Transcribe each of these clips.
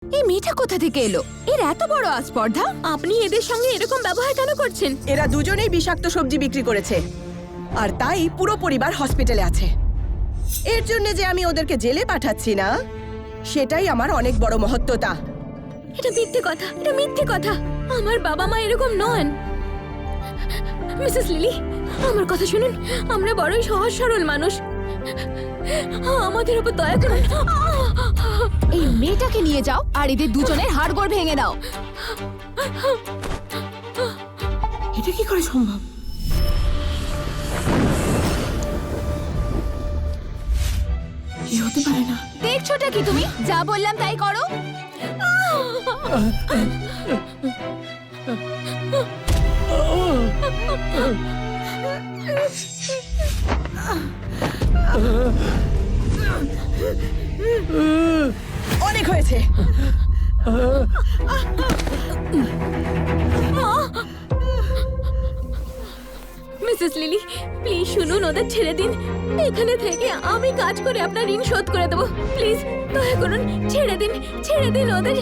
এই মেয়েটা কোথা থেকে এলো? এর এত বড় আস্পর্ধা! আপনি এদের সঙ্গে এরকম ব্যবহার কেন করছেন? এরা দুজনেই বিষাক্ত সবজি বিক্রি করেছে, আর তাই পুরো পরিবার হসপিটালে আছে। এর জন্য যে আমি ওদেরকে জেলে পাঠাচ্ছি না, সেটাই আমার অনেক বড় মহত্বতা। এটা মিথ্যে কথা, এটা মিথ্যে কথা। আমার বাবা মা এরকম নন। মিসেস লিলি, আমার কথা শুনুন। আমরা বড়ই সহজ সরল মানুষ। আমাদের উপর দয়া করুন। এই মেয়েটাকে নিয়ে যাও আর এদের দুজনের হাড়গোড় ভেঙে দাও। এটা কি করে সম্ভব? হতে পারে না। দেখছোটা কি তুমি? যা বললাম তাই করো। অনেক হয়েছে। মিসেস লিলি, প্লিজ শুনুন, ওদের ছেড়ে দিন। এখানে থেকে আমি কাজ করে আপনার ঋণ শোধ করে দেবো। প্লিজ দয়া করুন, ছেড়ে দিন, ছেড়ে দিন ওদের।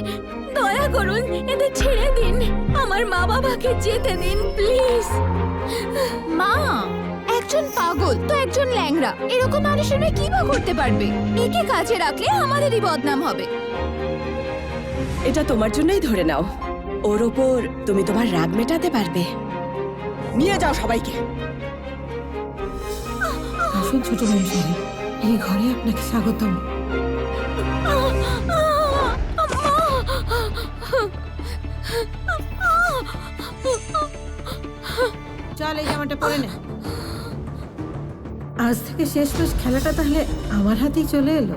দয়া করুন, এদের ছেড়ে দিন। আমার মা বাবাকে যেতে দিন, প্লিজ। মা, একজন পাগল তো একজন ল্যাংড়া, এরকম মানুষের মেয়ে কি বা করতে পারবে? একে কাজে রাখলে আমাদেরই বদনাম হবে। এটা তোমার জন্যই ধরে নাও। ওর ওপর তুমি তোমার রাগ মেটাতে পারবে। নিয়ে যাও সবাইকে। আসুন ছোট বংশী, এই ঘরে আপনাকে স্বাগতম। চল এই জামাটা পরে নে। আজ থেকে শেষ খেলাটা তাহলে আমার হাতেই চলে এলো।